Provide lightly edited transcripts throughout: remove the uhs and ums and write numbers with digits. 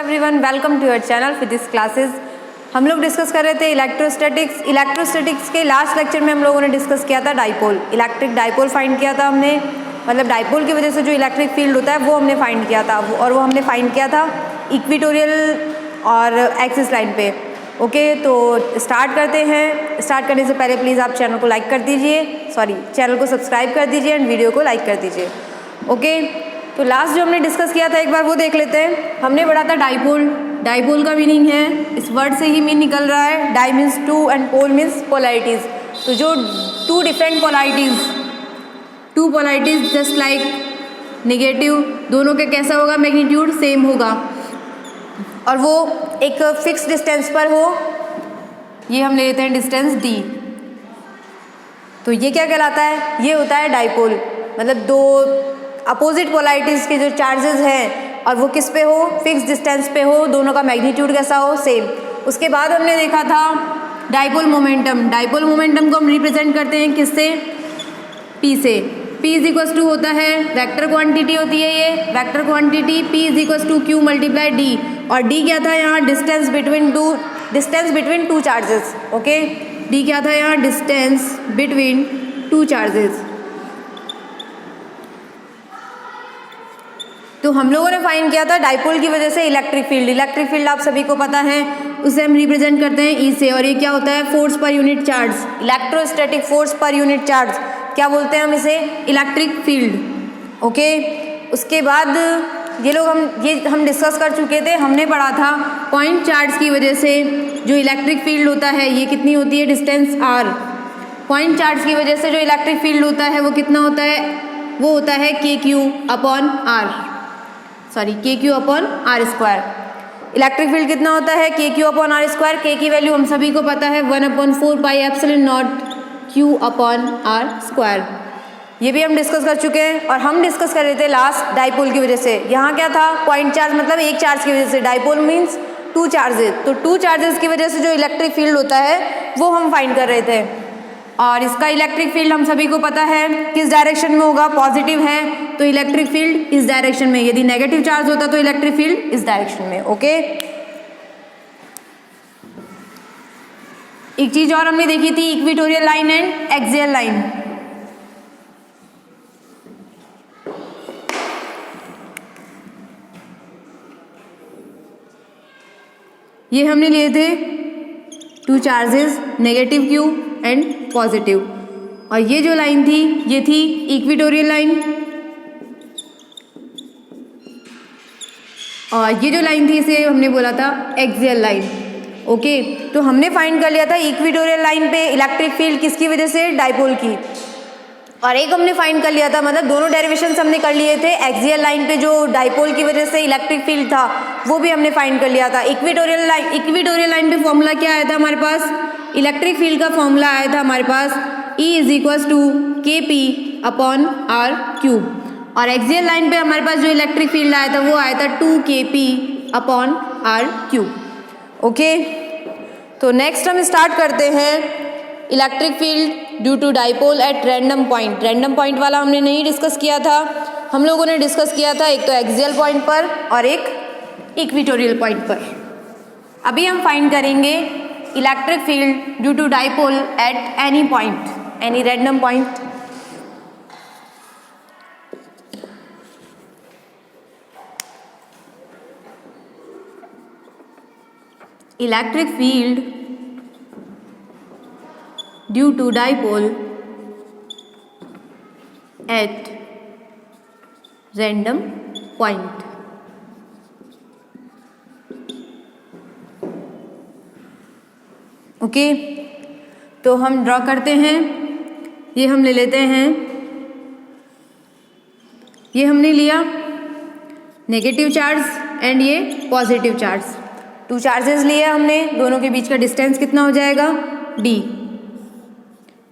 Everyone, welcome to your channel physics classes. हम लोग discuss कर रहे थे इलेक्ट्रोस्टैटिक्स के लास्ट लेक्चर में हम लोगों ने डिस्कस किया था डाइपोल, इलेक्ट्रिक डाइपोल फाइंड किया था हमने। मतलब डाइपोल की वजह से जो इलेक्ट्रिक फील्ड होता है वो हमने फाइंड किया था, और वो हमने फाइंड किया था इक्वेटोरियल और एक्सिस लाइन पे। ओके, तो स्टार्ट करते हैं। स्टार्ट करने से पहले प्लीज़ आप चैनल को लाइक कर दीजिए, चैनल को सब्सक्राइब कर दीजिए एंड वीडियो को लाइक कर दीजिए। ओके, तो लास्ट जो हमने डिस्कस किया था एक बार वो देख लेते हैं। हमने पढ़ा था डाइपोल। डाइपोल का मीनिंग है, इस वर्ड से ही मीन निकल रहा है, di means two and pole means polarities. तो जो two different polarities just like negative, दोनों के कैसा होगा, मैग्नीट्यूड सेम होगा और वो एक फिक्स डिस्टेंस पर हो। ये हम ले लेते हैं डिस्टेंस d। तो ये क्या कहलाता है, ये होता है डाइपोल। मतलब दो अपोजिट पोलैरिटीज़ के जो चार्जेस हैं और वो किस पे हो, फिक्स डिस्टेंस पे हो, दोनों का मैग्नीट्यूड कैसा हो, सेम। उसके बाद हमने देखा था डाइपोल मोमेंटम। डाइपोल मोमेंटम को हम रिप्रेजेंट करते हैं किससे, p से। p इज इक्वल टू होता है वेक्टर क्वांटिटी होती है, ये vector quantity p is equal to q multiply d। और d क्या था यहाँ, distance between two charges. Okay, d क्या था यहाँ, डिस्टेंस बिटवीन टू चार्जेस। तो हम लोगों ने फाइंड किया था डाइपोल की वजह से इलेक्ट्रिक फील्ड आप सभी को पता है, उसे हम रिप्रेजेंट करते हैं ई से। और ये क्या होता है, force per unit charge, electrostatic force per unit charge, क्या बोलते हैं हम इसे, इलेक्ट्रिक फील्ड। ओके, उसके बाद ये हम डिस्कस कर चुके थे। हमने पढ़ा था पॉइंट चार्ज की वजह से जो इलेक्ट्रिक फील्ड होता है ये कितनी होती है, डिस्टेंस आर। पॉइंट चार्ज की वजह से जो इलेक्ट्रिक फील्ड होता है वो कितना होता है, वो होता है KQ upon R square. Electric field कितना होता है, KQ upon R square. K की वैल्यू हम सभी को पता है 1/4 pi epsilon naught Q upon R square. ये भी हम डिस्कस कर चुके हैं। और हम डिस्कस कर रहे थे लास्ट डाइपोल की वजह से। यहाँ क्या था, पॉइंट चार्ज मतलब एक चार्ज की वजह से, डाइपोल मीन्स टू चार्जेस। तो टू चार्जेस की वजह से जो इलेक्ट्रिक फील्ड होता है वो हम फाइंड कर रहे थे। और इसका इलेक्ट्रिक फील्ड हम सभी को पता है किस डायरेक्शन में होगा, पॉजिटिव है तो इलेक्ट्रिक फील्ड इस डायरेक्शन में, यदि नेगेटिव चार्ज होता तो इलेक्ट्रिक फील्ड इस डायरेक्शन में। ओके, एक चीज और हमने देखी थी, equatorial line and axial line. ये हमने लिए थे two charges, negative Q and positive. और ये जो लाइन थी ये थी इक्वेटोरियल लाइन, और ये जो लाइन थी इसे हमने बोला था एक्सियल लाइन। ओके, तो हमने फाइंड कर लिया था इक्वेटोरियल लाइन पे इलेक्ट्रिक फील्ड किसकी वजह से, डाइपोल की। और एक हमने फाइंड कर लिया था, मतलब दोनों डेरिवेशंस हमने कर लिए थे। एक्सियल लाइन पे जो डाइपोल की वजह से इलेक्ट्रिक फील्ड था वो भी हमने फाइंड कर लिया था। इक्वेटोरियल लाइन पे फॉर्मूला क्या आया था हमारे पास, इलेक्ट्रिक फील्ड का फॉर्मूला आया था हमारे पास E is equal to KP upon R cube. और एक्सियल लाइन पे हमारे पास जो इलेक्ट्रिक फील्ड आया था वो आया था 2KP upon R cube. Okay, तो नेक्स्ट हम स्टार्ट करते हैं electric field due to dipole at random point. Random point वाला हमने नहीं डिस्कस किया था, हम लोगों ने डिस्कस किया था एक तो एक्सियल पॉइंट पर और एक इक्वेटोरियल पॉइंट पर। अभी हम फाइंड करेंगे electric field due to dipole at any point, any random point. Electric field due to dipole at random point. Okay, तो हम ड्रॉ करते हैं। ये हम ले लेते हैं, ये हमने लिया नेगेटिव चार्ज एंड ये पॉजिटिव चार्ज। टू चार्जेस लिए हमने, दोनों के बीच का डिस्टेंस कितना हो जाएगा, D।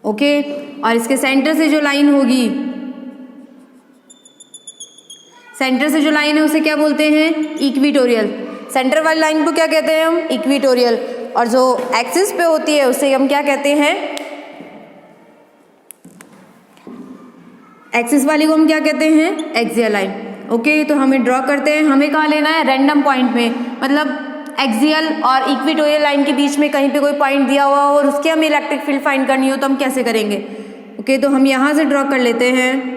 ओके, और इसके सेंटर से जो लाइन होगी, सेंटर से जो लाइन है उसे क्या बोलते हैं, इक्वेटोरियल। सेंटर वाली लाइन को क्या कहते हैं हम, इक्वेटोरियल। और जो एक्सिस पे होती है उसे हम क्या कहते हैं, एक्सिस वाली को हम क्या कहते हैं, एक्सियल लाइन। ओके, तो हमें ड्रॉ करते हैं। हमें कहाँ लेना है? रैंडम पॉइंट में, मतलब एक्सियल और इक्वेटोरियल लाइन के बीच में कहीं पे कोई पॉइंट दिया हुआ हो और उसके हमें इलेक्ट्रिक फील्ड फाइंड करनी हो तो हम कैसे करेंगे? ओके, तो हम यहाँ से ड्रॉ कर लेते हैं।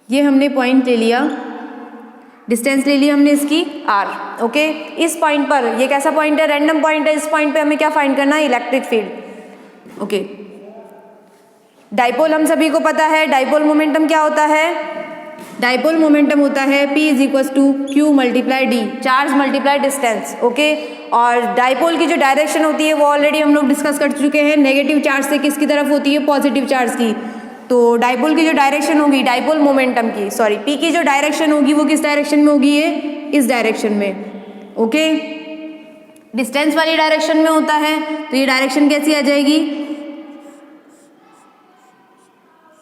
ये हमने पॉइंट ले लिया, डिस्टेंस ले ली हमने इसकी r। ओके, इस पॉइंट पर, ये कैसा पॉइंट है? रैंडम पॉइंट है। इस पॉइंट पे हमें क्या फाइंड करना है? Electric field. ओके, डाइपोल हम सभी को पता है, डाइपोल मोमेंटम क्या होता है? डाइपोल मोमेंटम होता है P = Q × D, charge multiply distance. Okay, और डाइपोल की जो डायरेक्शन होती है वो ऑलरेडी हम लोग डिस्कस कर चुके हैं। नेगेटिव चार्ज से किसकी तरफ होती है? पॉजिटिव चार्ज की। तो डाइपोल की जो डायरेक्शन होगी, डाइपोल मोमेंटम की, सॉरी, P की जो डायरेक्शन होगी वो किस डायरेक्शन में होगी? ये इस डायरेक्शन में। ओके, डिस्टेंस वाली डायरेक्शन में होता है, तो ये डायरेक्शन कैसी आ जाएगी?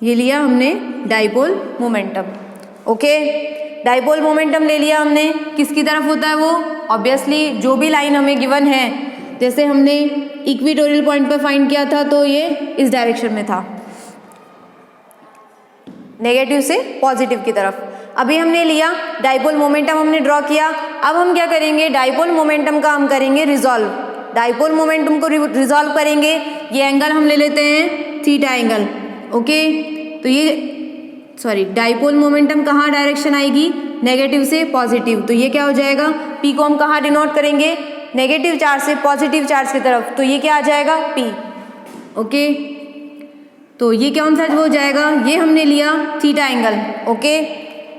ये लिया हमने dipole momentum. Okay, dipole momentum ले लिया हमने, किसकी तरफ होता है वो? ऑब्वियसली जो भी लाइन हमें गिवन है, जैसे हमने इक्वेटोरियल पॉइंट पर फाइंड किया था तो ये इस डायरेक्शन में था, नेगेटिव से पॉजिटिव की तरफ। अभी हमने लिया डाइपोल मोमेंटम, हमने ड्रॉ किया। अब हम क्या करेंगे? डाइपोल मोमेंटम का हम करेंगे रिजॉल्व। डाइपोल मोमेंटम को रिजॉल्व करेंगे। ये एंगल हम ले लेते हैं थीटा एंगल। ओके, तो ये सॉरी, डाइपोल मोमेंटम कहाँ डायरेक्शन आएगी? नेगेटिव से पॉजिटिव। तो ये क्या हो जाएगा? P को हम कहाँ डिनोट करेंगे? नेगेटिव चार्ज से पॉजिटिव चार्ज की तरफ। तो ये क्या आ जाएगा? P। ओके, तो ये कौन सा हो जाएगा? ये हमने लिया थीटा एंगल। ओके,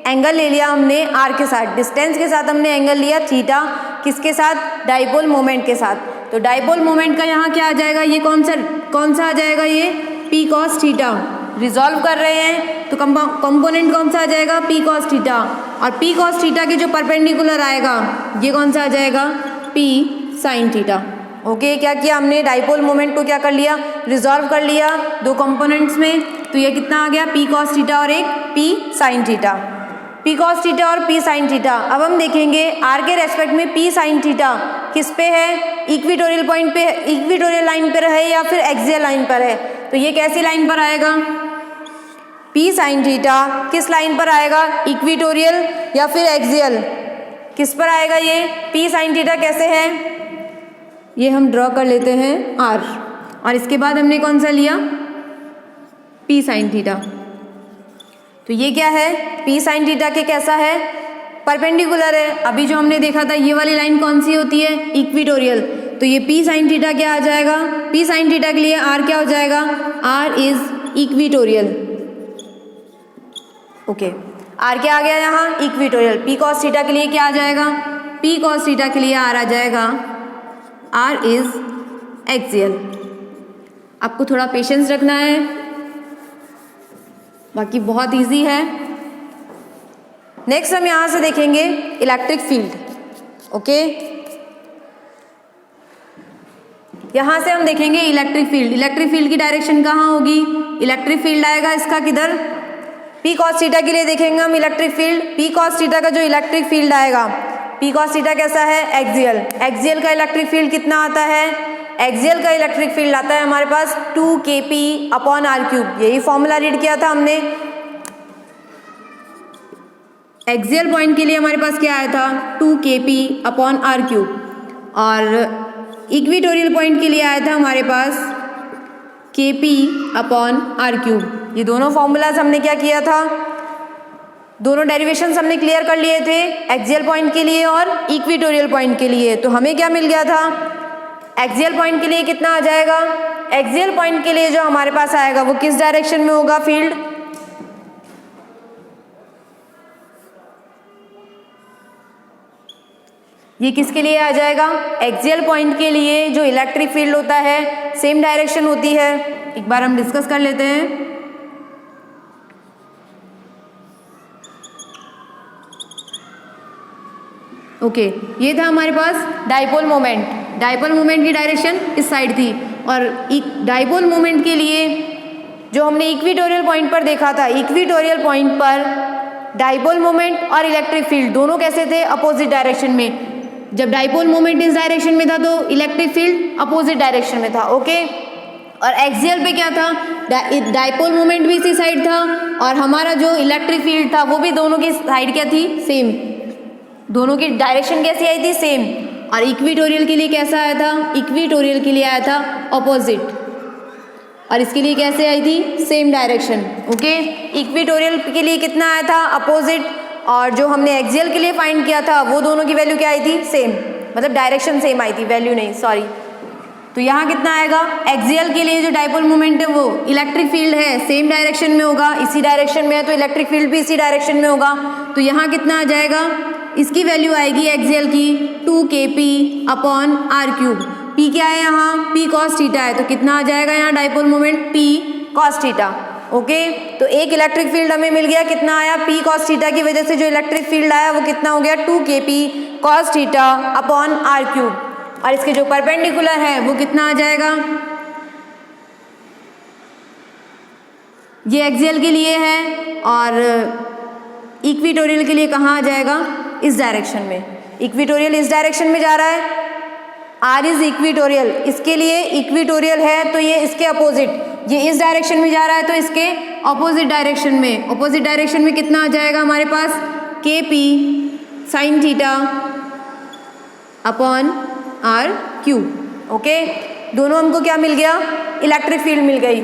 एंगल ले लिया हमने r के साथ, डिस्टेंस के साथ हमने एंगल लिया थीटा, किसके साथ? डाइपोल मोमेंट के साथ। तो डाइपोल मोमेंट का यहाँ क्या आ जाएगा? ये कौन सा आ जाएगा? ये P cos थीटा। रिजॉल्व कर रहे हैं तो कंपोनेंट कौन सा आ जाएगा? P cos theta. और P cos थीटा के जो परपेंडिकुलर आएगा ये कौन सा आ जाएगा? P sin theta. ओके, क्या किया हमने? डाइपोल मोमेंट को क्या कर लिया? रिजॉल्व कर लिया दो कंपोनेंट्स में। तो ये कितना आ गया? P cos थीटा और एक P sin theta. P cos theta और P sin थीटा। अब हम देखेंगे r के रेस्पेक्ट में P sin थीटा किस पे है? इक्वेटोरियल पॉइंट पे, इक्वेटोरियल लाइन पर है या फिर एक्सियल लाइन पर है? तो ये कैसी लाइन पर आएगा? P sin थीटा किस लाइन पर आएगा? इक्वेटोरियल या फिर एक्सियल? किस पर आएगा ये? P sin थीटा कैसे है? ये हम ड्रॉ कर लेते हैं r, और इसके बाद हमने कौन सा लिया? P sin theta. तो ये क्या है? P sin थीटा के कैसा है? परपेंडिकुलर है। अभी जो हमने देखा था ये वाली लाइन कौन सी होती है? इक्वेटोरियल। तो ये P sin थीटा क्या आ जाएगा? P sin थीटा के लिए r क्या हो जाएगा? r is equatorial. Okay, r क्या आ गया यहाँ? इक्वेटोरियल। P cos थीटा के लिए क्या आ जाएगा? P cos थीटा के लिए r आ जाएगा r इज एक्सियल। आपको थोड़ा पेशेंस रखना है, बाकी बहुत इजी है। नेक्स्ट हम यहाँ से देखेंगे इलेक्ट्रिक फील्ड। ओके, यहाँ से हम देखेंगे इलेक्ट्रिक फील्ड। इलेक्ट्रिक फील्ड की डायरेक्शन कहाँ होगी? इलेक्ट्रिक फील्ड आएगा इसका किधर? P cos थीटा के लिए देखेंगे हम electric field. P cos theta का जो इलेक्ट्रिक फील्ड आएगा, P cos थीटा कैसा है? एक्सियल। एक्सियल का इलेक्ट्रिक फील्ड कितना आता है? एक्सियल का इलेक्ट्रिक फील्ड आता है हमारे पास 2kp/r³। यही फॉर्मूला रीड किया था हमने। एक्सियल पॉइंट के लिए हमारे पास क्या आया था? 2kp/r³। और इक्वेटोरियल पॉइंट के लिए आया था हमारे पास kp/r³। ये दोनों फॉर्मूलाज हमने क्या किया था? दोनों डेरिवेशंस हमने क्लियर कर लिए थे, एक्सियल पॉइंट के लिए और इक्वेटोरियल पॉइंट के लिए। तो हमें क्या मिल गया था? एक्सियल पॉइंट के लिए कितना आ जाएगा? एक्सियल पॉइंट के लिए जो हमारे पास आएगा वो किस डायरेक्शन में होगा फील्ड? ये किसके लिए आ जाएगा? एक्सियल पॉइंट के लिए जो इलेक्ट्रिक फील्ड होता है सेम डायरेक्शन होती है। एक बार हम डिस्कस कर लेते हैं। ओके, ये था हमारे पास डाइपोल मोमेंट। डाइपोल मोमेंट की डायरेक्शन इस साइड थी, और डाइपोल मोमेंट के लिए जो हमने इक्वेटोरियल पॉइंट पर देखा था, इक्वेटोरियल पॉइंट पर डाइपोल मोमेंट और इलेक्ट्रिक फील्ड दोनों कैसे थे? अपोजिट डायरेक्शन में। जब डाइपोल मोमेंट इस डायरेक्शन में था तो इलेक्ट्रिक फील्ड अपोजिट डायरेक्शन में था, ओके। और एक्सियल पे क्या था, डाइपोल मोमेंट भी इसी साइड था और हमारा जो इलेक्ट्रिक फील्ड था वो भी दोनों की साइड क्या थी, सेम, दोनों की डायरेक्शन कैसी आई थी, सेम। और इक्वेटोरियल के लिए कैसा आया था, इक्वेटोरियल के लिए आया था अपोजिट, और इसके लिए कैसे आई थी, सेम डायरेक्शन, ओके। इक्वेटोरियल के लिए कितना आया था, अपोजिट, और जो हमने एक्सियल के लिए फाइंड किया था वो दोनों की वैल्यू क्या आई थी, सेम, मतलब डायरेक्शन सेम आई थी, वैल्यू नहीं, सॉरी। तो यहाँ कितना आएगा, एक्सियल के लिए जो डाइपोल मोमेंट है वो इलेक्ट्रिक फील्ड है सेम डायरेक्शन में होगा, इसी डायरेक्शन में है तो इलेक्ट्रिक फील्ड भी इसी डायरेक्शन में होगा। तो यहाँ कितना आ जाएगा, इसकी वैल्यू आएगी एक्सियल की 2kp upon R cube. P क्या है यहाँ, पी कॉस थीटा है, तो कितना आ जाएगा यहाँ dipole moment, P cos theta, okay. तो एक इलेक्ट्रिक फील्ड हमें मिल गया, कितना आया, पी कॉस थीटा की वजह से जो इलेक्ट्रिक फील्ड आया वो कितना हो गया, 2kp cos theta upon R cube. और इसके जो परपेंडिकुलर है वो कितना आ जाएगा, ये एक्सियल के लिए है और इक्वेटोरियल के लिए कहाँ आ जाएगा, इस डायरेक्शन में। इक्वेटोरियल इस डायरेक्शन में जा रहा है, आर इज इक्वेटोरियल, इसके लिए इक्वेटोरियल है तो ये इसके अपोजिट, ये इस डायरेक्शन में जा रहा है तो इसके अपोजिट डायरेक्शन में, अपोजिट डायरेक्शन में कितना आ जाएगा हमारे पास, kp sine theta upon R cube, okay. दोनों हमको क्या मिल गया, इलेक्ट्रिक फील्ड मिल गई।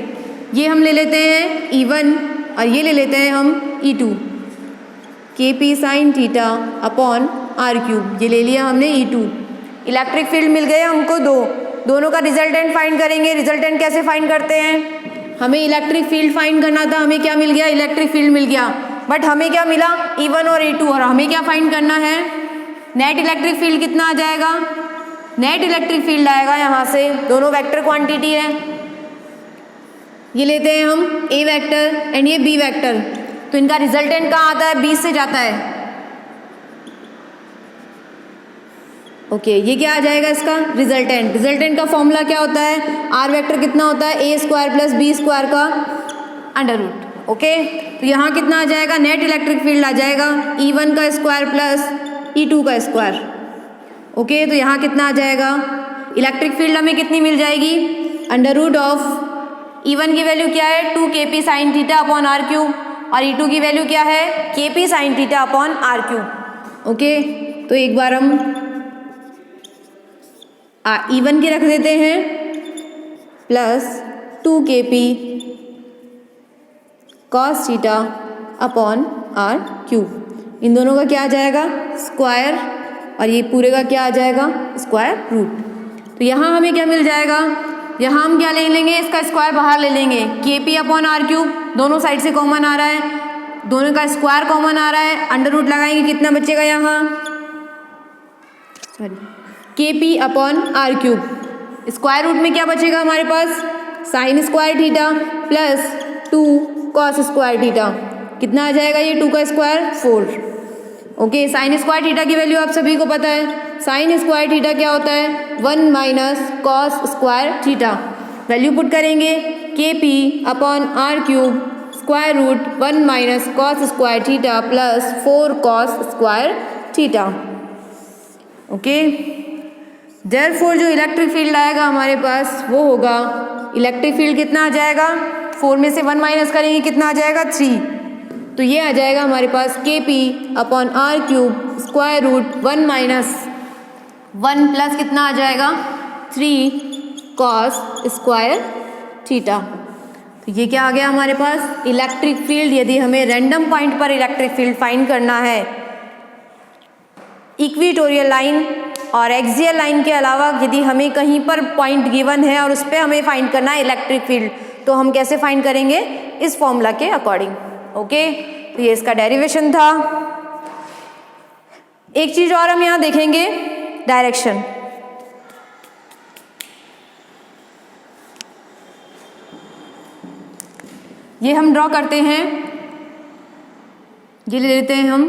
ये हम ले लेते हैं E1 और ये ले लेते हैं हम E2, kp sine theta upon R cube, ये ले लिया हमने E2। इलेक्ट्रिक फील्ड मिल गए हमको दोनों का रिजल्टेंट फाइंड करेंगे। रिजल्टेंट कैसे फाइंड करते हैं, हमें इलेक्ट्रिक फील्ड फाइंड करना था, हमें क्या मिल गया, इलेक्ट्रिक फील्ड मिल गया, बट हमें क्या मिला, E1 और E2, और हमें क्या फाइंड करना है, नेट इलेक्ट्रिक फील्ड कितना आ जाएगा, नेट इलेक्ट्रिक फील्ड आएगा यहाँ से, दोनों वेक्टर क्वांटिटी है, ये लेते हैं हम A वेक्टर एंड ये B वेक्टर, तो इनका रिजल्टेंट कहाँ आता है, B से जाता है, ओके। ये क्या आ जाएगा इसका रिजल्टेंट, रिजल्टेंट का फॉर्मूला क्या होता है, आर वेक्टर कितना होता है, a square plus B square का अंडर रूट, ओके। तो यहाँ कितना आ जाएगा, नेट इलेक्ट्रिक फील्ड आ जाएगा E1 का स्क्वायर प्लस E2 का स्क्वायर, ओके। तो यहाँ कितना आ जाएगा, इलेक्ट्रिक फील्ड हमें कितनी मिल जाएगी, अंडर रूट ऑफ E1 की वैल्यू क्या है, 2kp sine theta upon R cube, और E2 की वैल्यू क्या है, kp sine theta upon R cube, okay. तो एक बार हम E1 की रख देते हैं plus 2kp cos theta upon R cube, इन दोनों का क्या आ जाएगा, स्क्वायर, और ये पूरे का क्या आ जाएगा, स्क्वायर रूट। तो यहाँ हमें क्या मिल जाएगा, यहाँ हम क्या ले लेंगे, इसका स्क्वायर बाहर ले लेंगे, kp अपॉन आर क्यूब, दोनों साइड से कॉमन आ रहा है, दोनों का स्क्वायर कॉमन आ रहा है, अंडर रूट लगाएंगे, कितना बचेगा यहाँ, sorry, kp upon R cube, square root में क्या बचेगा हमारे पास, sine square theta plus 2 cos square theta, कितना आ जाएगा ये, 2 का स्क्वायर 4, ओके। साइन स्क्वायर थीटा की वैल्यू आप सभी को पता है, साइन स्क्वायर थीटा क्या होता है, 1 minus cos square theta, value put करेंगे, kp upon R cube square root 1 minus cos square theta plus 4 cos square theta, okay. Therefore जो इलेक्ट्रिक फील्ड आएगा हमारे पास वो होगा, इलेक्ट्रिक फील्ड कितना आ जाएगा, 4 में से 1 माइनस करेंगे कितना आ जाएगा, 3, तो ये आ जाएगा हमारे पास kp upon R cube square root 1 minus 1 plus कितना आ जाएगा, 3 कॉस स्क्वायर थीटा। तो ये क्या आ गया हमारे पास, इलेक्ट्रिक फील्ड। यदि हमें रैंडम पॉइंट पर इलेक्ट्रिक फील्ड फाइंड करना है, इक्वेटोरियल लाइन और एक्सियल लाइन के अलावा यदि हमें कहीं पर पॉइंट गिवन है और उस पर हमें फाइंड करना है इलेक्ट्रिक फील्ड, तो हम कैसे फाइंड करेंगे, इस फॉर्मूला के अकॉर्डिंग, ओके। तो ये इसका डेरिवेशन था। एक चीज और हम यहाँ देखेंगे, डायरेक्शन। ये हम ड्रॉ करते हैं, ये ले लेते हैं हम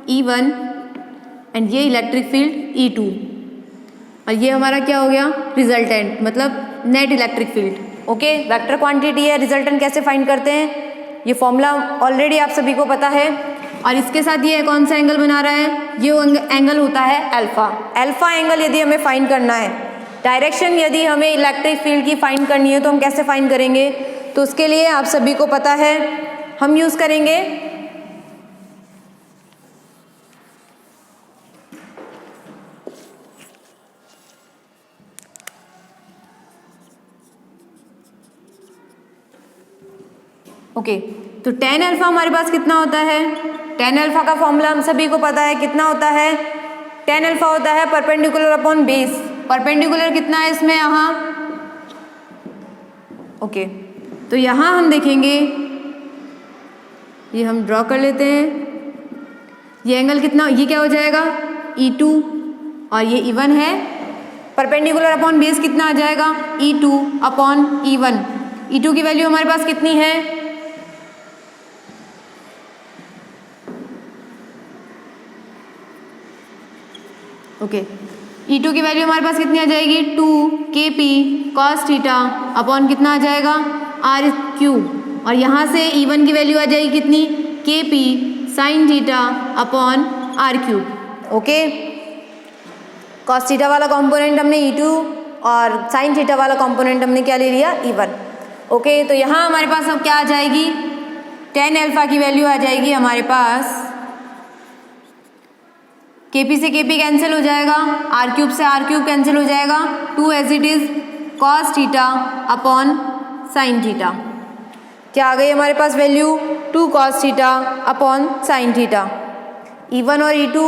E1 एंड ये इलेक्ट्रिक फील्ड E2, और ये हमारा क्या हो गया, रिजल्टेंट, मतलब net electric field, okay. Vector quantity है, रिजल्टेंट कैसे फाइंड करते हैं, ये फॉर्मूला ऑलरेडी आप सभी को पता है। और इसके साथ ये कौन सा एंगल बना रहा है, ये एंगल होता है अल्फ़ा। अल्फ़ा एंगल यदि हमें फाइंड करना है, डायरेक्शन यदि हमें इलेक्ट्रिक फील्ड की फाइंड करनी है तो हम कैसे फाइंड करेंगे, तो उसके लिए आप सभी को पता है हम यूज़ करेंगे ओके। तो tan अल्फ़ा हमारे पास कितना होता है, tan अल्फ़ा का फॉर्मूला हम सभी को पता है, कितना होता है, tan अल्फ़ा होता है परपेंडिकुलर अपॉन बेस। परपेंडिकुलर कितना है इसमें यहाँ, ओके। तो यहाँ हम देखेंगे, ये हम ड्रॉ कर लेते हैं, ये एंगल कितना, ये क्या हो जाएगा E2 और ये E1 है। परपेंडिकुलर अपॉन बेस कितना आ जाएगा E2 अपॉन E1। E2 की वैल्यू हमारे पास कितनी है, ओके। E2 की वैल्यू हमारे पास कितनी आ जाएगी 2 KP cos थीटा अपॉन कितना आ जाएगा R3, और यहाँ से E1 की वैल्यू आ जाएगी कितनी KP sin theta upon R3, okay. cos theta वाला कंपोनेंट हमने E2 और sin थीटा वाला कंपोनेंट हमने क्या ले लिया E1, ओके। तो यहाँ हमारे पास अब क्या आ जाएगी, tan अल्फ़ा की वैल्यू आ जाएगी हमारे पास, KP से KP कैंसिल हो जाएगा, R3 से R3 कैंसिल हो जाएगा, 2 as it is cos theta upon sin theta. क्या आ गई हमारे पास value 2 cos theta upon sin theta. E1 और E2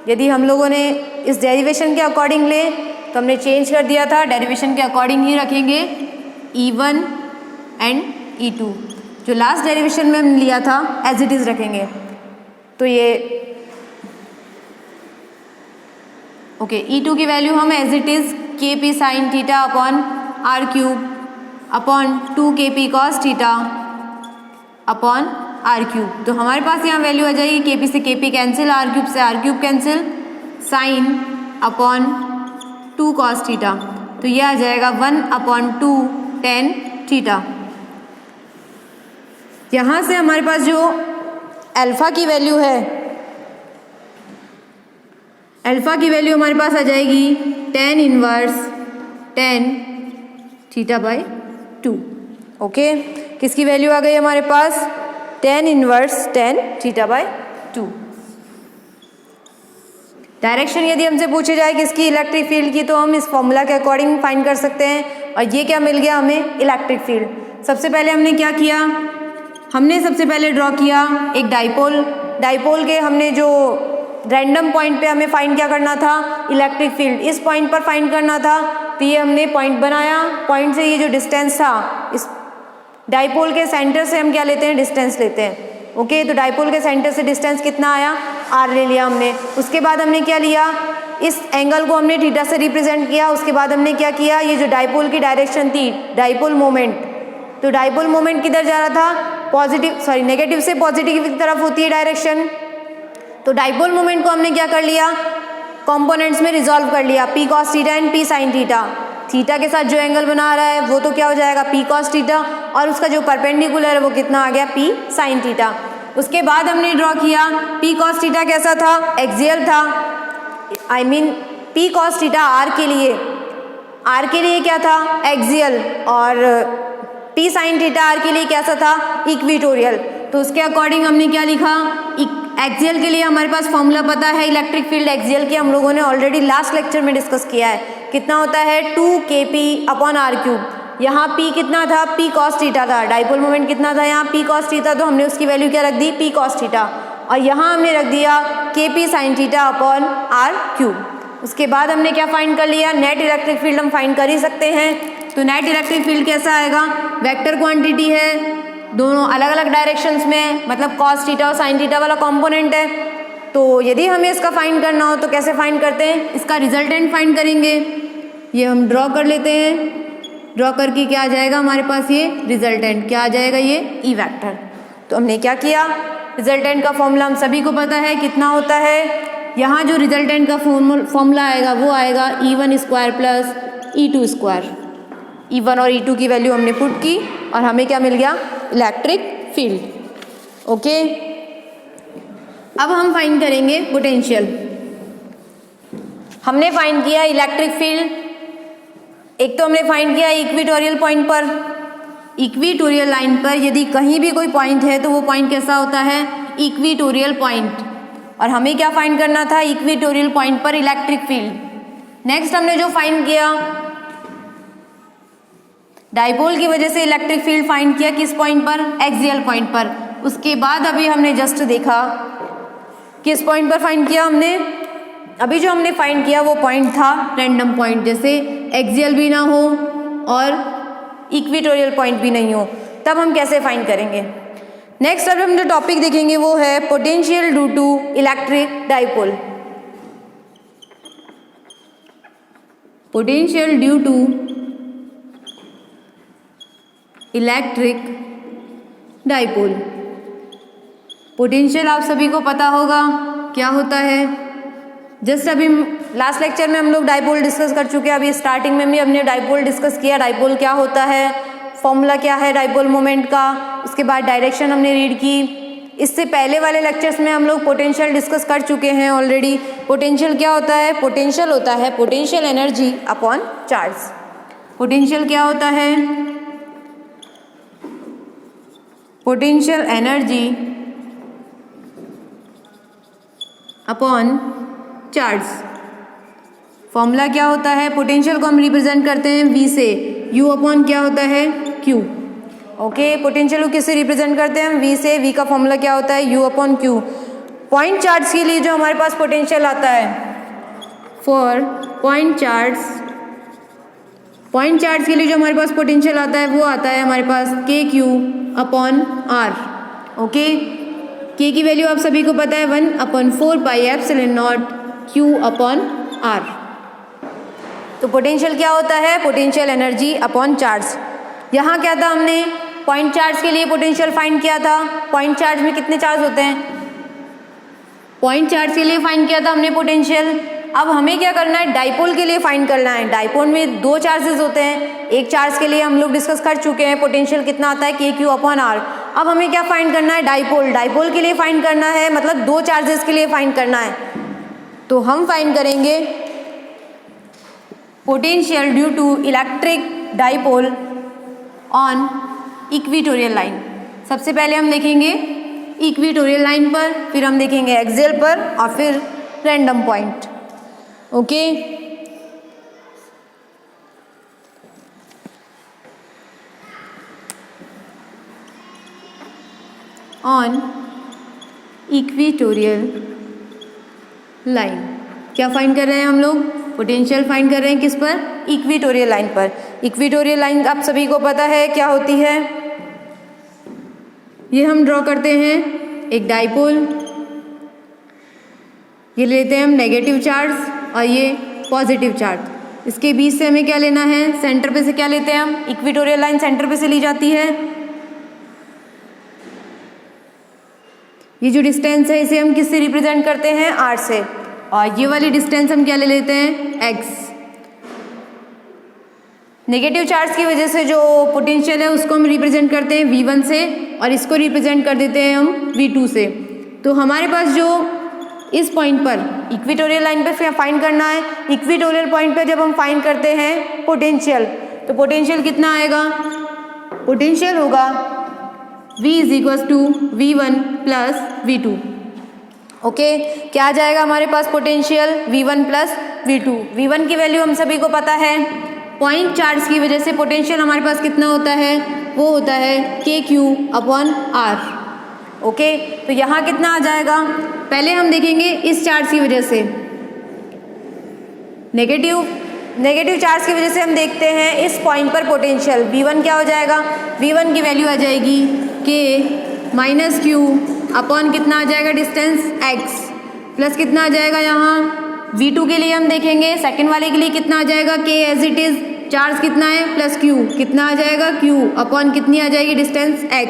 यदि हम लोगों ने इस डेरिवेशन के अकॉर्डिंग ले तो हमने चेंज कर दिया था, डेरिवेशन के अकॉर्डिंग ही रखेंगे E1 एंड E2, जो लास्ट डेरिवेशन में हमने लिया था एज इट इज़ रखेंगे। तो ये ओके, E2 की वैल्यू हम as it is KP sin theta upon R3 upon 2 KP cos theta upon R3। तो हमारे पास यहाँ वैल्यू आ जाएगी KP से KP कैंसिल, R3 से R3 cancel, sin upon 2 cos theta, तो यह आ जाएगा 1 अपॉन 2 tan थीटा। यहाँ से हमारे पास जो अल्फ़ा की वैल्यू है, अल्फ़ा की वैल्यू हमारे पास आ जाएगी tan inverse tan theta by 2, okay. किसकी वैल्यू आ गई हमारे पास, tan inverse tan theta by 2। Direction यदि हमसे पूछे जाए किसकी, इलेक्ट्रिक फील्ड की, तो हम इस फॉर्मूला के अकॉर्डिंग फाइंड कर सकते हैं। और ये क्या मिल गया हमें, इलेक्ट्रिक फील्ड। सबसे पहले हमने क्या किया, हमने सबसे पहले ड्रॉ किया एक डाइपोल। डाइपोल के हमने जो रैंडम पॉइंट पे हमें फाइंड क्या करना था, इलेक्ट्रिक फील्ड इस पॉइंट पर फाइंड करना था। तो ये हमने पॉइंट बनाया, पॉइंट से ये जो डिस्टेंस था, इस डाइपोल के सेंटर से हम क्या लेते हैं, डिस्टेंस लेते हैं, ओके। तो डाइपोल के सेंटर से डिस्टेंस कितना आया, R ले लिया हमने। उसके बाद हमने क्या लिया, इस एंगल को हमने थीटा से रिप्रेजेंट किया। उसके बाद हमने क्या किया, ये जो डाइपोल की डायरेक्शन थी, डाइपोल मोमेंट, तो डाइपोल मोमेंट किधर जा रहा था, नेगेटिव से पॉजिटिव की तरफ होती है डायरेक्शन। तो डाइपोल मोमेंट को हमने क्या कर लिया, कंपोनेंट्स में रिजॉल्व कर लिया, P cos theta and P sin theta. Theta के साथ जो एंगल बना रहा है वो तो क्या हो जाएगा P cos थीटा, और उसका जो परपेंडिकुलर है वो कितना आ गया P sin थीटा। उसके बाद हमने ड्रॉ किया P cos थीटा कैसा था, एक्सियल था, I mean P cos theta R के लिए क्या था, एक्सियल, और P sin थीटा R के लिए कैसा था, इक्वेटोरियल। तो उसके अकॉर्डिंग हमने क्या लिखा, एक्सियल के लिए हमारे पास फॉर्मूला पता है, इलेक्ट्रिक फील्ड एक्सियल की हम लोगों ने ऑलरेडी लास्ट लेक्चर में डिस्कस किया है, कितना होता है 2 KP अपॉन R3। यहाँ P कितना था, P cos थीटा था, डाइपोल मोमेंट कितना था यहाँ P cos थीटा, तो हमने उसकी वैल्यू क्या रख दी, P cos थीटा, और यहाँ हमने रख दिया KP sin theta upon R3। उसके बाद हमने क्या फाइंड कर लिया, नेट इलेक्ट्रिक फील्ड हम फाइंड कर ही सकते हैं। तो नेट इलेक्ट्रिक फील्ड कैसा आएगा, वेक्टर क्वांटिटी है, दोनों अलग अलग डायरेक्शंस में, मतलब cos थीटा और sin थीटा वाला कंपोनेंट है। तो यदि हमें इसका फाइंड करना हो तो कैसे फाइंड करते हैं, इसका रिजल्टेंट फाइंड करेंगे। ये हम ड्रॉ कर लेते हैं, ड्रॉ करके क्या आ जाएगा हमारे पास, ये रिजल्टेंट क्या आ जाएगा, ये E वेक्टर। तो हमने क्या किया, रिजल्टेंट का फॉर्मूला हम सभी को पता है, कितना होता है, यहाँ जो रिजल्टेंट का फॉर्मूला आएगा वो आएगा E1 square plus E2 square. E1 और E2 की वैल्यू हमने पुट की और हमें क्या मिल गया, इलेक्ट्रिक फील्ड, ओके। अब हम फाइंड करेंगे पोटेंशियल। हमने फाइंड किया इलेक्ट्रिक फील्ड, एक तो हमने फाइंड किया इक्वेटोरियल पॉइंट पर, इक्वेटोरियल लाइन पर यदि कहीं भी कोई पॉइंट है तो वो पॉइंट कैसा होता है, इक्वेटोरियल पॉइंट। और हमें क्या फाइंड करना था, इक्वेटोरियल पॉइंट पर इलेक्ट्रिक फील्ड। नेक्स्ट हमने जो फाइंड किया, डाइपोल की वजह से इलेक्ट्रिक फील्ड फाइंड किया किस पॉइंट पर, एक्सियल पॉइंट पर। उसके बाद अभी हमने जस्ट देखा किस पॉइंट पर फाइंड किया हमने, अभी जो हमने फाइंड किया वो पॉइंट था रैंडम पॉइंट, जैसे एक्सियल भी ना हो और इक्वेटोरियल पॉइंट भी नहीं हो, तब हम कैसे फाइंड करेंगे। नेक्स्ट अब हम जो टॉपिक देखेंगे वो है potential due to electric dipole. Potential due to electric dipole. Potential आप सभी को पता होगा क्या होता है, जस्ट अभी लास्ट लेक्चर में हम लोग डाइपोल डिस्कस कर चुके हैं, अभी स्टार्टिंग में भी हमने डाइपोल डिस्कस किया, डाइपोल क्या होता है, फॉर्मूला क्या है डाइपोल मोमेंट का, उसके बाद डायरेक्शन हमने रीड की। इससे पहले वाले लेक्चर्स में हम लोग पोटेंशियल डिस्कस कर चुके हैं ऑलरेडी। पोटेंशियल क्या होता है, पोटेंशियल होता है potential energy upon charge. Potential क्या होता है, potential energy upon charge. Formula क्या होता है, पोटेंशियल को हम रिप्रेजेंट करते हैं V से, U अपॉन क्या होता है Q। ओके, पोटेंशियल को किससे रिप्रेजेंट करते हैं हम, V से। V का फॉर्मूला क्या होता है, U upon Q। Point charge के लिए जो हमारे पास पोटेंशियल आता है, फॉर पॉइंट चार्ज के लिए जो हमारे पास पोटेंशियल आता है वो आता है हमारे पास KQ upon R। Okay, K की वैल्यू आप सभी को पता है 1/4 pi epsilon naught Q upon R। तो पोटेंशियल क्या होता है, पोटेंशियल एनर्जी अपॉन चार्ज। यहाँ क्या था, हमने पॉइंट चार्ज के लिए पोटेंशियल फाइंड किया था। पॉइंट चार्ज में कितने चार्ज होते हैं, पॉइंट चार्ज के लिए फाइंड किया था हमने पोटेंशियल। अब हमें क्या करना है, डाइपोल के लिए फाइंड करना है। डाइपोल में दो चार्जेस होते हैं, एक चार्ज के लिए हम लोग डिस्कस कर चुके हैं, पोटेंशियल कितना आता है KQ अपॉन R। अब हमें क्या फाइंड करना है, डाइपोल के लिए फाइंड करना है, मतलब दो चार्जेस के लिए फाइंड करना है। तो हम फाइंड करेंगे potential due to electric dipole on equatorial line. सबसे पहले हम देखेंगे इक्वेटोरियल लाइन पर, फिर हम देखेंगे एक्सियल पर और फिर random point. Okay, on equatorial line क्या फाइंड कर रहे हैं हम लोग, पोटेंशियल फाइंड कर रहे हैं किस पर, इक्वेटोरियल लाइन पर। इक्वेटोरियल लाइन आप सभी को पता है क्या होती है, ये हम ड्रॉ करते हैं एक डाइपोल, ये लेते हैं हम नेगेटिव चार्ज और ये पॉजिटिव चार्ज। इसके बीच से हमें क्या लेना है, सेंटर पे से क्या लेते हैं हम, इक्वेटोरियल लाइन सेंटर पे से ली जाती है। ये जो डिस्टेंस है इसे हम किससे रिप्रेजेंट करते हैं, R से, और ये वाली डिस्टेंस हम क्या ले लेते हैं, X। नेगेटिव चार्ज की वजह से जो पोटेंशियल है उसको हम रिप्रेजेंट करते हैं V1 से और इसको रिप्रेजेंट कर देते हैं हम V2 से। तो हमारे पास जो इस पॉइंट पर इक्वेटोरियल लाइन पे फाइंड करना है, इक्वेटोरियल पॉइंट पे जब हम फाइंड करते हैं पोटेंशियल, तो पोटेंशियल कितना आएगा, पोटेंशियल होगा V = V1 + V2। ओके, क्या आ जाएगा हमारे पास पोटेंशियल V1 + V2। V1 की वैल्यू हम सभी को पता है, पॉइंट चार्ज की वजह से पोटेंशियल हमारे पास कितना होता है, वो होता है KQ अपॉन R। ओके, तो यहाँ कितना आ जाएगा, पहले हम देखेंगे इस चार्ज की वजह से, नेगेटिव चार्ज की वजह से हम देखते हैं इस पॉइंट पर पोटेंशियल V1 क्या हो जाएगा, V1 की वैल्यू आ जाएगी K - Q अपॉन कितना आ जाएगा डिस्टेंस X, प्लस कितना आ जाएगा यहाँ V2 के लिए हम देखेंगे, सेकंड वाले के लिए कितना आ जाएगा, K as it is, charge कितना है प्लस Q, कितना आ जाएगा Q अपॉन कितनी आ जाएगी डिस्टेंस X।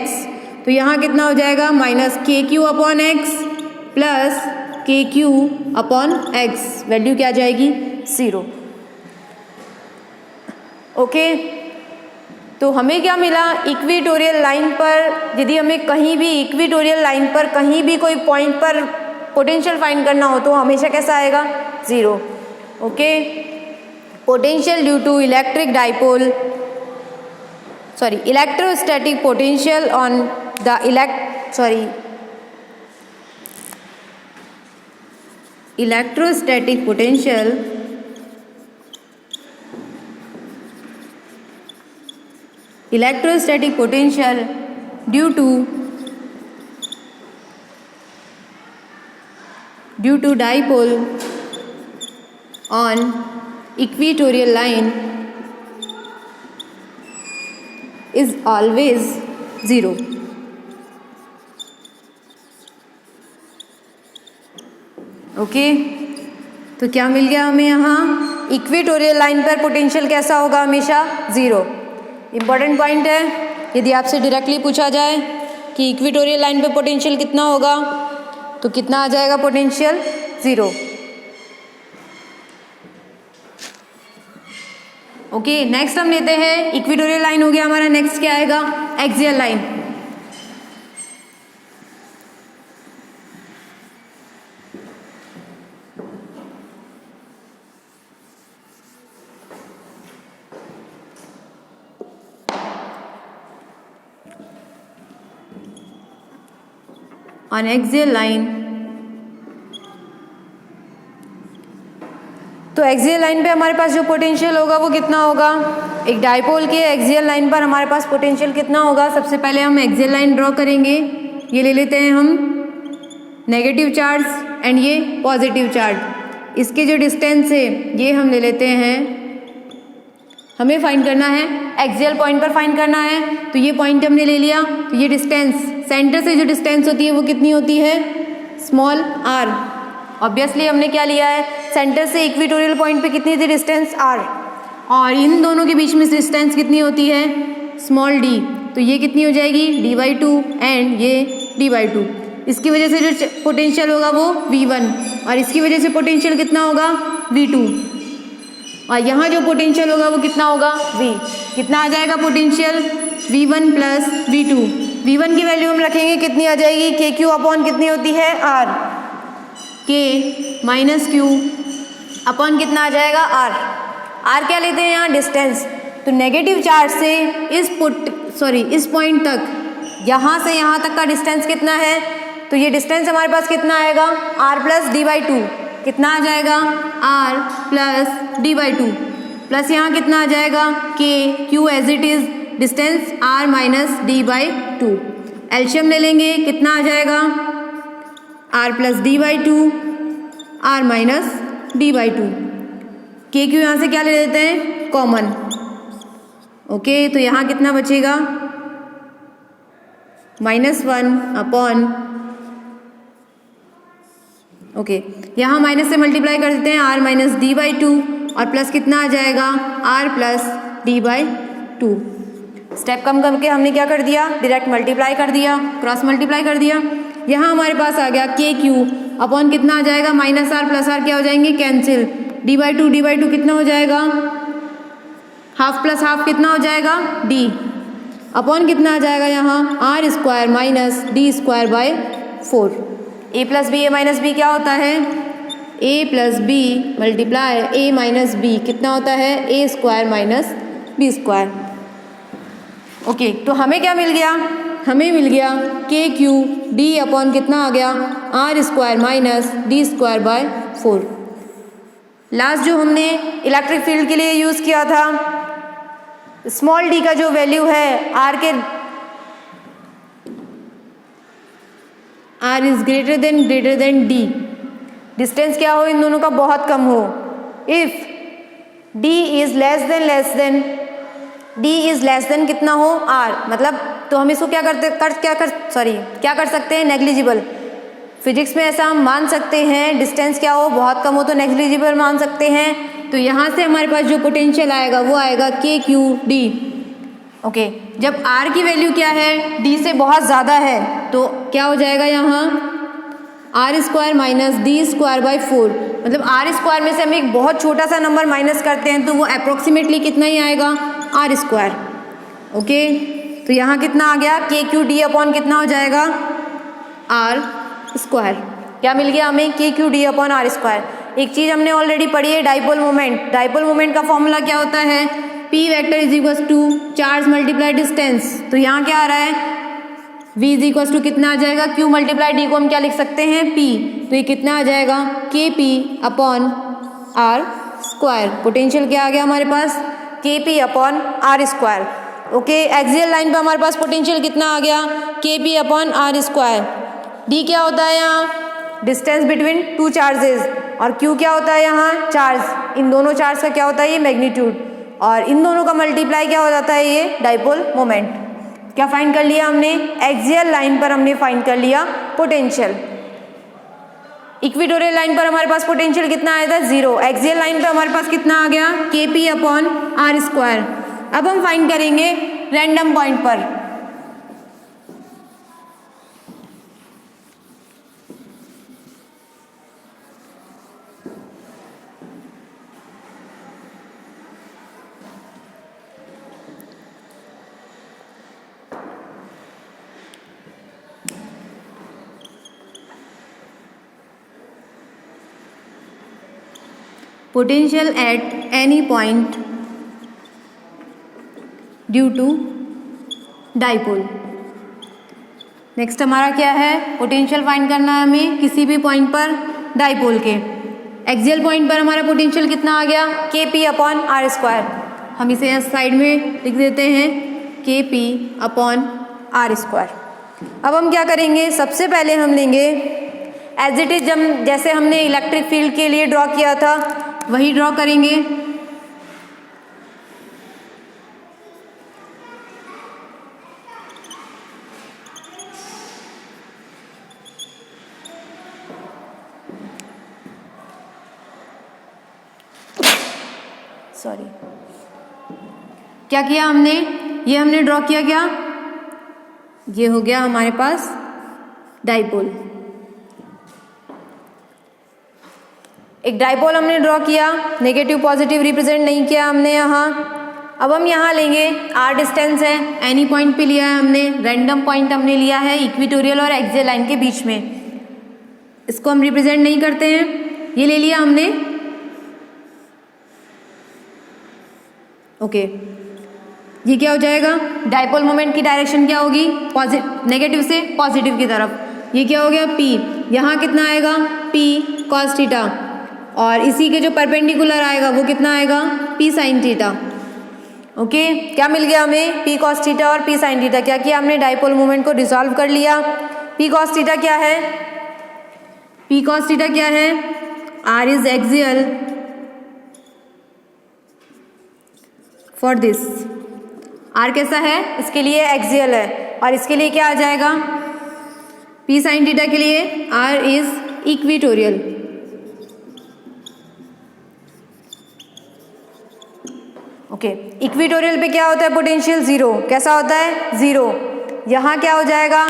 तो यहाँ कितना हो जाएगा -KQ upon X plus KQ upon X, value क्या आ जाएगी 0। ओके, तो हमें क्या मिला, इक्वेटोरियल लाइन पर यदि हमें कहीं भी इक्वेटोरियल लाइन पर कहीं भी कोई पॉइंट पर पोटेंशियल फाइंड करना हो तो हमेशा कैसा आएगा, 0। Okay, potential due to electric dipole, sorry electrostatic potential on the electrostatic potential due to dipole on equatorial line is always 0। Okay, तो क्या मिल गया हमें यहाँ, इक्वेटोरियल लाइन पर पोटेंशियल कैसा होगा, हमेशा 0। इम्पॉर्टेंट पॉइंट है, यदि आपसे डायरेक्टली पूछा जाए कि इक्वेटोरियल लाइन पे पोटेंशियल कितना होगा तो कितना आ जाएगा पोटेंशियल, 0। ओके, नेक्स्ट हम लेते हैं इक्वेटोरियल लाइन हो गया हमारा, नेक्स्ट क्या आएगा, axial line. On axial line, तो एक्सियल लाइन पे हमारे पास जो पोटेंशियल होगा वो कितना होगा, एक डाइपोल के एक्सियल लाइन पर हमारे पास पोटेंशियल कितना होगा। सबसे पहले हम एक्सियल लाइन ड्रॉ करेंगे, ये ले लेते हैं हम नेगेटिव चार्ज एंड ये पॉजिटिव चार्ज। इसके जो डिस्टेंस है ये हम ले लेते हैं, हमें फाइंड करना है एक्सियल पॉइंट पर फाइंड करना है, तो ये पॉइंट हमने ले लिया। तो ये डिस्टेंस सेंटर से जो डिस्टेंस होती है वो कितनी होती है, स्मॉल r। ऑब्वियसली हमने क्या लिया है, सेंटर से इक्वेटोरियल पॉइंट पे कितनी थी डिस्टेंस r, और इन दोनों के बीच में डिस्टेंस कितनी होती है, स्मॉल d। तो ये कितनी हो जाएगी, d/2 एंड ये d/2। इसकी वजह से जो पोटेंशियल होगा वो v1, और इसकी वजह से पोटेंशियल कितना होगा, v2, और यहाँ जो पोटेंशियल होगा वो कितना होगा, v। कितना आ जाएगा potential, v1 plus v2। v1 की वैल्यू हम रखेंगे कितनी आ जाएगी, kq अपॉन कितनी होती है, r, k minus q upon कितना आ जाएगा, r क्या लेते हैं यहाँ, डिस्टेंस। तो नेगेटिव चार्ज से इस पॉइंट तक, यहाँ से यहाँ तक का डिस्टेंस कितना है, तो ये डिस्टेंस हमारे पास कितना आएगा, r प्लस d/2। कितना आ जाएगा, r प्लस d/2 प्लस यहाँ कितना आ जाएगा, k, q as it is, distance r minus d/2। एलशियम ले लेंगे, कितना आ जाएगा, r plus d/2, r minus d/2। k q यहाँ से क्या ले लेते हैं, कॉमन। ओके, तो यहाँ कितना बचेगा, -1 अपॉन, ओके यहाँ माइनस से मल्टीप्लाई कर देते हैं, r माइनस d/2 और प्लस कितना आ जाएगा, r प्लस d/2। स्टेप कम करके हमने क्या कर दिया, डायरेक्ट मल्टीप्लाई कर दिया, क्रॉस मल्टीप्लाई कर दिया। यहाँ हमारे पास आ गया kq अपॉन कितना आ जाएगा, -r प्लस r क्या हो जाएंगे, कैंसिल। d/2 कितना हो जाएगा, हाफ प्लस हाफ कितना हो जाएगा, d अपॉन कितना आ जाएगा यहाँ, r² minus d²/4। a plus B, a minus B क्या होता है, a plus B multiply a minus B कितना होता है, a² माइनस b²। ओके, तो हमें क्या मिल गया, हमें मिल गया kq d अपॉन कितना आ गया, r² माइनस d²/4। लास्ट जो हमने इलेक्ट्रिक फील्ड के लिए यूज़ किया था, स्मॉल d का जो वैल्यू है r के, r is greater than d, distance क्या हो इन दोनों का, बहुत कम हो। If d is less than कितना हो, r, मतलब तो हम इसको क्या कर सकते हैं, नेग्लिजिबल। फिजिक्स में ऐसा हम मान सकते हैं, डिस्टेंस क्या हो, बहुत कम हो तो नेग्लिजिबल मान सकते हैं। तो यहाँ से हमारे पास जो पोटेंशियल आएगा वो आएगा kq/d। ओके, जब r की वैल्यू क्या है, d से बहुत ज़्यादा है, तो क्या हो जाएगा यहाँ, r² माइनस d²/4। मतलब r² में से हम एक बहुत छोटा सा नंबर माइनस करते हैं तो वो अप्रोक्सीमेटली कितना ही आएगा, r²। ओके, तो यहाँ कितना आ गया, kq/d अपॉन कितना हो जाएगा, r²। क्या मिल गया हमें, K Q D upon R square. एक चीज़ हमने ऑलरेडी पढ़ी है, डाइपोल मोमेंट। डाइपोल मोमेंट का फॉर्मूला क्या होता है, P vector is equal to charge multiply distance. तो यहाँ क्या आ रहा है, v इज इक्वल टू कितना आ जाएगा, q मल्टीप्लाई डी को हम क्या लिख सकते हैं, p। तो ये कितना आ जाएगा, K P upon R square. Potential क्या आ गया हमारे पास, K P upon R square. Okay, axial line पे हमारे पास पोटेंशियल कितना आ गया, K P upon R square. D क्या होता है यहाँ, डिस्टेंस बिटवीन टू चार्जेस, और q क्या होता है यहाँ, चार्ज। इन दोनों चार्ज का क्या होता है, ये मैग्नीट्यूड, और इन दोनों का मल्टीप्लाई क्या हो जाता है, ये डाइपोल मोमेंट। क्या फाइंड कर लिया हमने, एक्सियल लाइन पर हमने फाइंड कर लिया पोटेंशियल। इक्वेटोरियल लाइन पर हमारे पास पोटेंशियल कितना आया था, 0। एक्सियल लाइन पर हमारे पास कितना आ गया, K P upon R square. अब हम फाइंड करेंगे रैंडम पॉइंट पर। Potential at any point due to dipole. Next हमारा क्या है, पोटेंशियल फाइंड करना है हमें किसी भी पॉइंट पर डाइपोल के। एक्सियल पॉइंट पर हमारा पोटेंशियल कितना आ गया, K P upon R square. हम इसे यहाँ साइड में लिख देते हैं, के पी अपॉन आर स्क्वायर। अब हम क्या करेंगे, सबसे पहले हम लेंगे एज इट इज, जैसे हमने इलेक्ट्रिक फील्ड के लिए ड्रॉ किया था वही ड्रॉ करेंगे। सॉरी, क्या किया हमने, ये हमने ड्रॉ किया, क्या ये हो गया हमारे पास डाइपोल। एक डाइपोल हमने ड्रॉ किया, नेगेटिव पॉजिटिव रिप्रेजेंट नहीं किया हमने यहाँ। अब हम यहाँ लेंगे, आर डिस्टेंस है, एनी पॉइंट पे लिया है हमने, रैंडम पॉइंट हमने लिया है इक्वेटोरियल और एक्सियल लाइन के बीच में। इसको हम रिप्रेजेंट नहीं करते हैं, ये ले लिया हमने। ओके, ये क्या हो जाएगा, डाइपोल मोमेंट की डायरेक्शन क्या होगी, नेगेटिव से पॉजिटिव की तरफ। ये क्या हो गया, p। यहाँ कितना आएगा, p cos थीटा, और इसी के जो परपेंडिकुलर आएगा वो कितना आएगा, p sin थीटा। ओके, क्या मिल गया हमें, p cos थीटा और p sin थीटा। क्या किया हमने, डाइपोल मोमेंट को रिजॉल्व कर लिया। p cos थीटा क्या है, p cos थीटा क्या है, r is axial for this. r कैसा है, इसके लिए एक्सियल है, और इसके लिए क्या आ जाएगा, p sin थीटा के लिए r is equatorial. Okay, equatorial पे क्या होता है पोटेंशियल, 0। कैसा होता है, 0। यहाँ क्या हो जाएगा,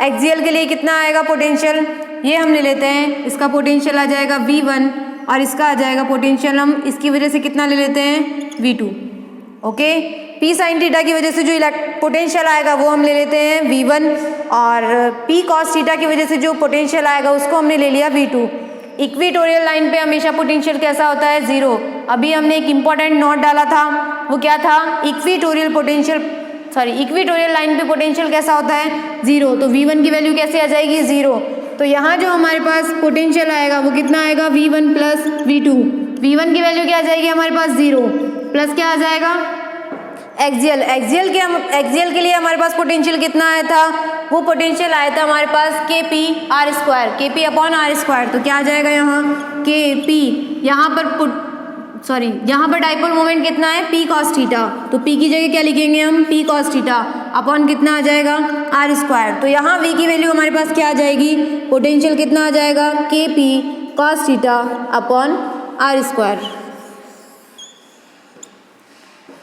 एक्सियल के लिए कितना आएगा पोटेंशियल, ये हम ले लेते हैं, इसका पोटेंशियल आ जाएगा v1, और इसका आ जाएगा पोटेंशियल, हम इसकी वजह से कितना ले लेते हैं, v2। Okay, p sin theta की वजह से जो पोटेंशियल आएगा वो हम ले लेते हैं v1, और p cos थीटा की वजह से जो पोटेंशियल आएगा उसको हमने ले लिया v2। इक्वेटोरियल लाइन पे हमेशा पोटेंशियल कैसा होता है, 0। अभी हमने एक इम्पॉर्टेंट नोट डाला था, वो क्या था, इक्वेटोरियल लाइन पे पोटेंशियल कैसा होता है, 0। तो v1 की वैल्यू कैसे आ जाएगी, 0। तो यहाँ जो हमारे पास पोटेंशियल आएगा वो कितना आएगा, v1 प्लस v2। v1 की वैल्यू क्या आ जाएगी हमारे पास, 0, प्लस क्या आ जाएगा, एक्सियल के लिए हमारे पास पोटेंशियल कितना आया था, वो पोटेंशियल आया था हमारे पास के पी आर स्क्वायर, के पी अपॉन आर स्क्वायर। तो क्या आ जाएगा यहाँ, के पी, यहाँ पर डाइपोल मोमेंट कितना है, p cos थीटा। तो p की जगह क्या लिखेंगे हम, p cos थीटा अपॉन कितना आ जाएगा, आर स्क्वायर। तो यहाँ v की वैल्यू हमारे पास क्या आ जाएगी, पोटेंशियल कितना आ जाएगा, K P cos theta upon R square.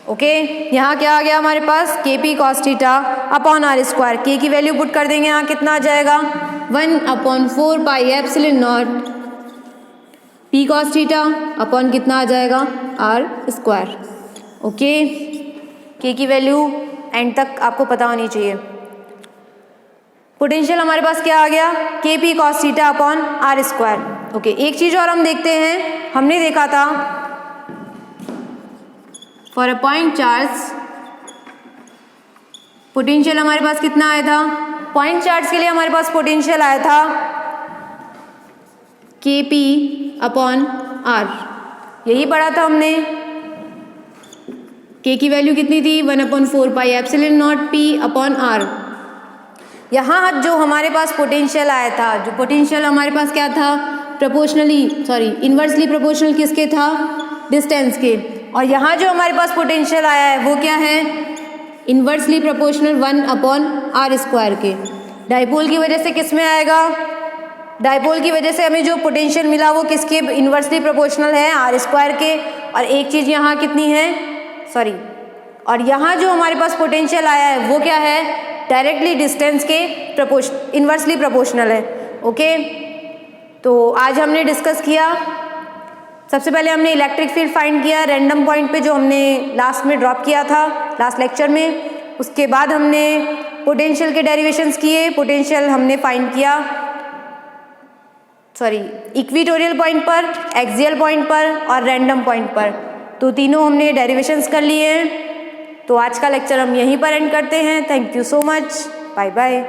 Okay, यहाँ क्या आ गया हमारे पास, K P cos theta upon R square. K की वैल्यू पुट कर देंगे, यहाँ कितना आ जाएगा, 1/4 pi epsilon not p cos theta upon कितना आ जाएगा, आर स्क्वायर। ओके, के की वैल्यू एंड तक आपको पता होनी चाहिए। पोटेंशियल हमारे पास क्या आ गया, K P cos theta upon R square. Okay, एक चीज और हम देखते हैं, हमने देखा था for a point charge potential हमारे पास कितना आया था, पॉइंट चार्ज के लिए हमारे पास पोटेंशियल आया था के पी अपॉन आर, यही पढ़ा था हमने। के की वैल्यू कितनी थी, 1/4 pi epsilon naught P upon R. यहाँ जो हमारे पास पोटेंशियल आया था, जो पोटेंशियल हमारे पास क्या था, इन्वर्सली प्रोपोर्शनल किसके था, डिस्टेंस के। और यहाँ जो हमारे पास पोटेंशियल आया है वो क्या है, इन्वर्सली प्रोपोर्शनल 1/r स्क्वायर के। डाइपोल की वजह से किस में आएगा, डाइपोल की वजह से हमें जो पोटेंशियल मिला वो किसके इन्वर्सली प्रोपोर्शनल है, आर स्क्वायर के। और एक चीज़ यहाँ कितनी है, और यहाँ जो हमारे पास पोटेंशियल आया है वो क्या है, डायरेक्टली डिस्टेंस के इन्वर्सली प्रोपोर्शनल है। ओके, तो आज हमने डिस्कस किया, सबसे पहले हमने इलेक्ट्रिक फील्ड फाइंड किया रैंडम पॉइंट पे, जो हमने लास्ट में ड्रॉप किया था लास्ट लेक्चर में। उसके बाद हमने पोटेंशियल के डेरिवेशंस किए, पोटेंशियल हमने फाइंड किया इक्वेटोरियल पॉइंट पर, एक्सियल पॉइंट पर और रैंडम पॉइंट पर। तो तीनों हमने डेरिवेशंस कर लिए हैं। तो आज का लेक्चर हम यहीं पर एंड करते हैं। Thank you so much, bye bye.